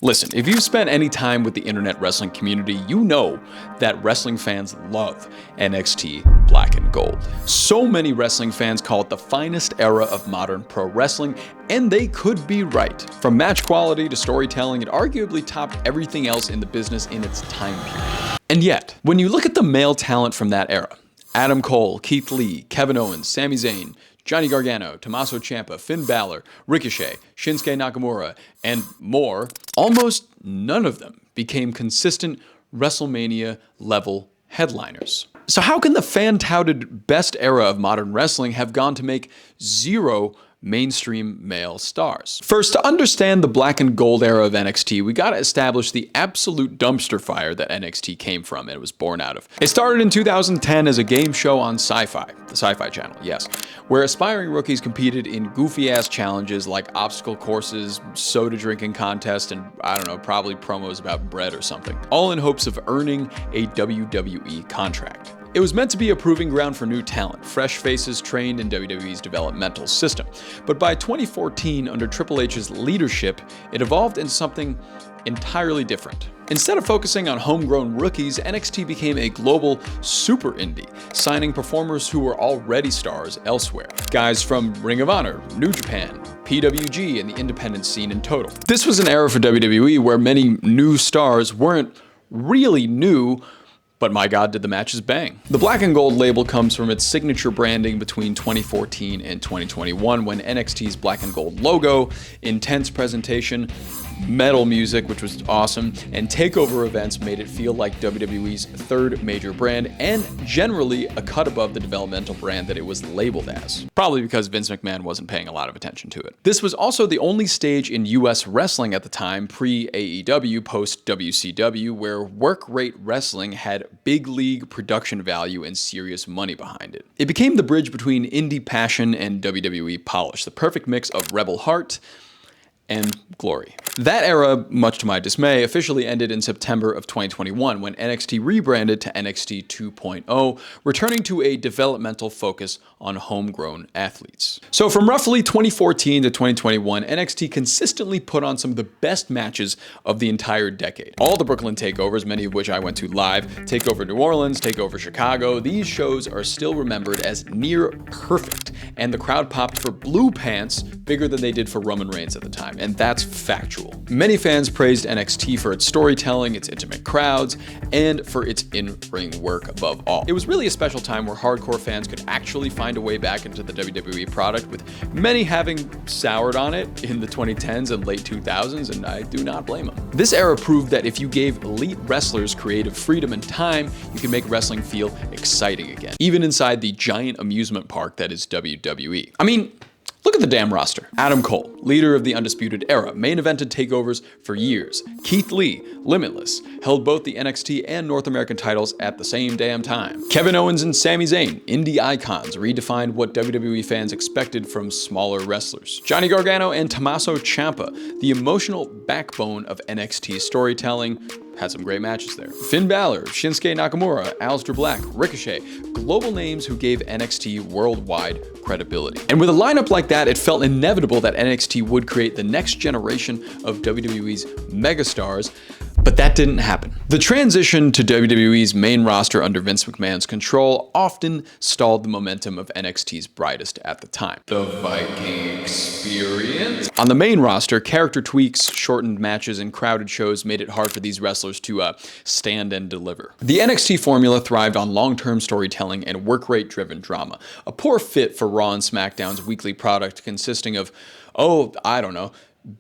Listen, if you've spent any time with the internet wrestling community, you know that wrestling fans love NXT Black and Gold. So many wrestling fans call it the finest era of modern pro wrestling, and they could be right. From match quality to storytelling, it arguably topped everything else in the business in its time period. And yet, when you look at the male talent from that era, Adam Cole, Keith Lee, Kevin Owens, Sami Zayn, Johnny Gargano, Tommaso Ciampa, Finn Balor, Ricochet, Shinsuke Nakamura, and more, almost none of them became consistent WrestleMania-level headliners. So how can the fan-touted best era of modern wrestling have gone to make zero mainstream male stars? First, to understand the black and gold era of NXT, we gotta establish the absolute dumpster fire that NXT came from and it was born out of. It started in 2010 as a game show on Sci-Fi, the Sci-Fi Channel, yes, where aspiring rookies competed in goofy-ass challenges like obstacle courses, soda drinking contests, and I don't know, probably promos about bread or something, all in hopes of earning a WWE contract. It was meant to be a proving ground for new talent, fresh faces trained in WWE's developmental system. But by 2014, under Triple H's leadership, it evolved into something entirely different. Instead of focusing on homegrown rookies, NXT became a global super indie, signing performers who were already stars elsewhere. Guys from Ring of Honor, New Japan, PWG, and the independent scene in total. This was an era for WWE where many new stars weren't really new, but my God, did the matches bang. The Black and Gold label comes from its signature branding between 2014 and 2021 when NXT's Black and Gold logo, intense presentation, metal music, which was awesome, and takeover events made it feel like WWE's third major brand and generally a cut above the developmental brand that it was labeled as. Probably because Vince McMahon wasn't paying a lot of attention to it. This was also the only stage in US wrestling at the time, pre-AEW, post-WCW, where work rate wrestling had big league production value and serious money behind it. It became the bridge between indie passion and WWE polish, the perfect mix of rebel heart and glory. That era, much to my dismay, officially ended in September of 2021 when NXT rebranded to NXT 2.0, returning to a developmental focus on homegrown athletes. So from roughly 2014 to 2021, NXT consistently put on some of the best matches of the entire decade. All the Brooklyn takeovers, many of which I went to live, Takeover New Orleans, Takeover Chicago, these shows are still remembered as near perfect, and the crowd popped for blue pants bigger than they did for Roman Reigns at the time. And that's factual. Many fans praised NXT for its storytelling, its intimate crowds, and for its in-ring work above all. It was really a special time where hardcore fans could actually find a way back into the WWE product, with many having soured on it in the 2010s and late 2000s, and I do not blame them. This era proved that if you gave elite wrestlers creative freedom and time, you can make wrestling feel exciting again, even inside the giant amusement park that is WWE. I mean, look at the damn roster. Adam Cole, leader of the Undisputed Era, main evented takeovers for years. Keith Lee, Limitless, held both the NXT and North American titles at the same damn time. Kevin Owens and Sami Zayn, indie icons, redefined what WWE fans expected from smaller wrestlers. Johnny Gargano and Tommaso Ciampa, the emotional backbone of NXT storytelling, had some great matches there. Finn Balor, Shinsuke Nakamura, Aleister Black, Ricochet, global names who gave NXT worldwide credibility. And with a lineup like that, it felt inevitable that NXT would create the next generation of WWE's megastars, but that didn't happen. The transition to WWE's main roster under Vince McMahon's control often stalled the momentum of NXT's brightest at the time. The Viking Experience. On the main roster, character tweaks, shortened matches, and crowded shows made it hard for these wrestlers to stand and deliver. The NXT formula thrived on long-term storytelling and work rate-driven drama, a poor fit for Raw and SmackDown's weekly product consisting of,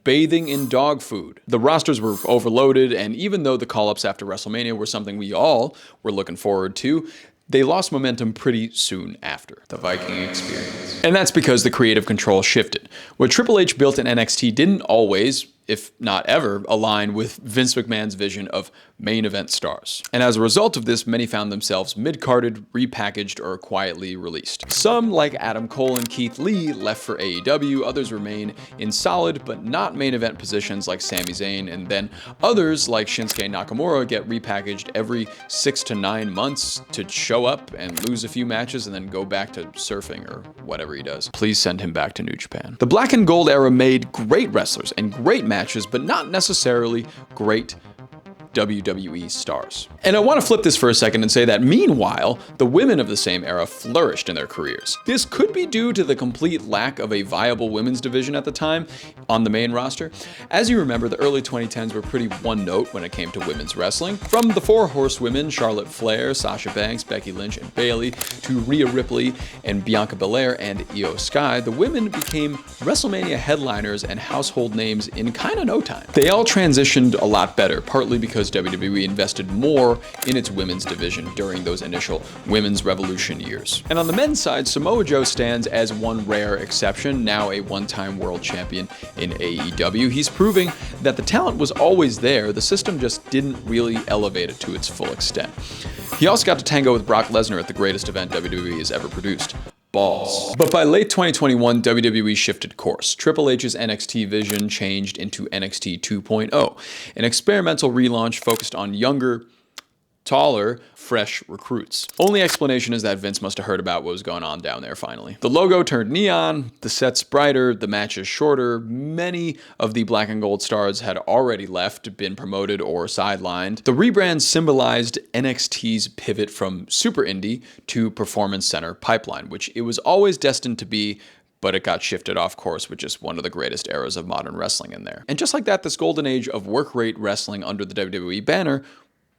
bathing in dog food. The rosters were overloaded, and even though the call-ups after WrestleMania were something we all were looking forward to, they lost momentum pretty soon after. The Viking Experience. And that's because the creative control shifted. What Triple H built in NXT didn't always, if not ever, align with Vince McMahon's vision of main event stars. And as a result of this, many found themselves mid-carded, repackaged, or quietly released. Some, like Adam Cole and Keith Lee, left for AEW, others remain in solid but not main event positions like Sami Zayn, and then others, like Shinsuke Nakamura, get repackaged every 6 to 9 months to show up and lose a few matches and then go back to surfing or whatever he does. Please send him back to New Japan. The Black and Gold era made great wrestlers and great matches matches, but not necessarily great WWE stars. And I want to flip this for a second and say that meanwhile, the women of the same era flourished in their careers. This could be due to the complete lack of a viable women's division at the time on the main roster. As you remember, the early 2010s were pretty one note when it came to women's wrestling. From the four horsewomen, Charlotte Flair, Sasha Banks, Becky Lynch, and Bayley, to Rhea Ripley and Bianca Belair and Io Sky, the women became WrestleMania headliners and household names in kinda no time. They all transitioned a lot better, partly because WWE invested more in its women's division during those initial women's revolution years. And on the men's side, Samoa Joe stands as one rare exception, now a one-time world champion in AEW. He's proving that the talent was always there, the system just didn't really elevate it to its full extent. He also got to tango with Brock Lesnar at the greatest event WWE has ever produced. Balls. But by late 2021, WWE shifted course. Triple H's NXT vision changed into NXT 2.0, an experimental relaunch focused on younger, taller, fresh recruits. Only explanation is that Vince must have heard about what was going on down there finally. The logo turned neon, the set's brighter, the matches shorter. Many of the black and gold stars had already left, been promoted, or sidelined. The rebrand symbolized NXT's pivot from super indie to performance center pipeline, which it was always destined to be, but it got shifted off course with just one of the greatest eras of modern wrestling in there. And just like that, this golden age of work rate wrestling under the WWE banner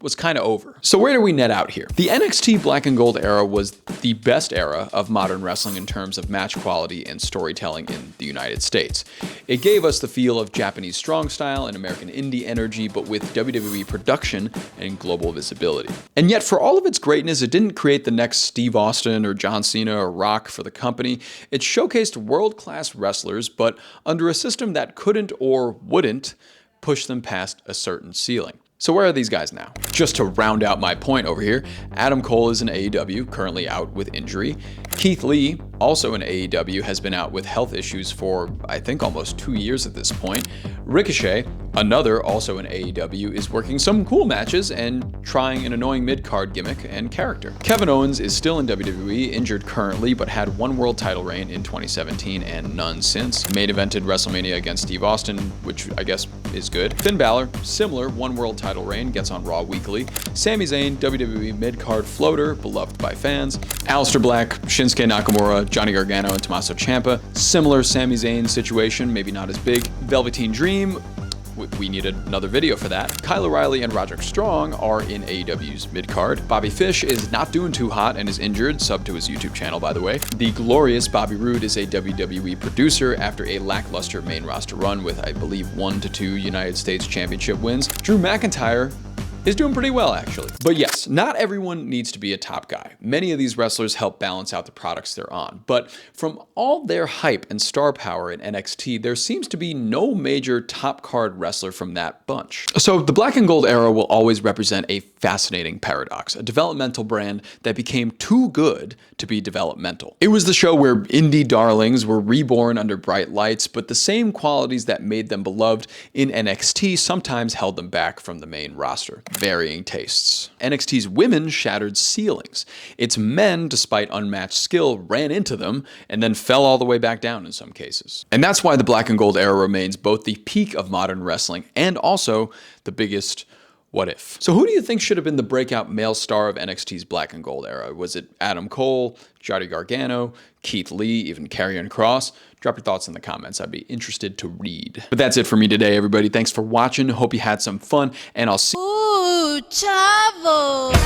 was kind of over. So where do we net out here? The NXT Black and Gold era was the best era of modern wrestling in terms of match quality and storytelling in the United States. It gave us the feel of Japanese strong style and American indie energy, but with WWE production and global visibility. And yet for all of its greatness, it didn't create the next Steve Austin or John Cena or Rock for the company. It showcased world-class wrestlers, but under a system that couldn't or wouldn't push them past a certain ceiling. So where are these guys now? Just to round out my point over here, Adam Cole is in AEW, currently out with injury. Keith Lee, also in AEW, has been out with health issues for, I think, almost 2 years at this point. Ricochet, another also in AEW, is working some cool matches and trying an annoying mid-card gimmick and character. Kevin Owens is still in WWE, injured currently, but had one world title reign in 2017 and none since. Main evented WrestleMania against Steve Austin, which I guess is good. Finn Balor, similar, one world title reign, gets on Raw weekly. Sami Zayn, WWE mid-card floater, beloved by fans. Aleister Black, Shinsuke Nakamura, Johnny Gargano, and Tommaso Ciampa, similar Sami Zayn situation, maybe not as big. Velveteen Dream, we needed another video for that. Kyle O'Reilly and Roderick Strong are in AEW's mid-card. Bobby Fish is not doing too hot and is injured, sub to his YouTube channel, by the way. The glorious Bobby Roode is a WWE producer after a lackluster main roster run with, I believe, 1 to 2 United States Championship wins. Drew McIntyre is doing pretty well, actually. But yes, not everyone needs to be a top guy. Many of these wrestlers help balance out the products they're on. But from all their hype and star power in NXT, there seems to be no major top card wrestler from that bunch. So the Black and Gold era will always represent a fascinating paradox, a developmental brand that became too good to be developmental. It was the show where indie darlings were reborn under bright lights, but the same qualities that made them beloved in NXT sometimes held them back from the main roster. Varying tastes. NXT's women shattered ceilings. Its men, despite unmatched skill, ran into them and then fell all the way back down in some cases. And that's why the Black and Gold era remains both the peak of modern wrestling and also the biggest what if. So who do you think should have been the breakout male star of NXT's Black and Gold era? Was it Adam Cole, Johnny Gargano, Keith Lee, even Karrion Kross? Drop your thoughts in the comments. I'd be interested to read. But that's it for me today, everybody. Thanks for watching. Hope you had some fun, and I'll see Ooo Chavo!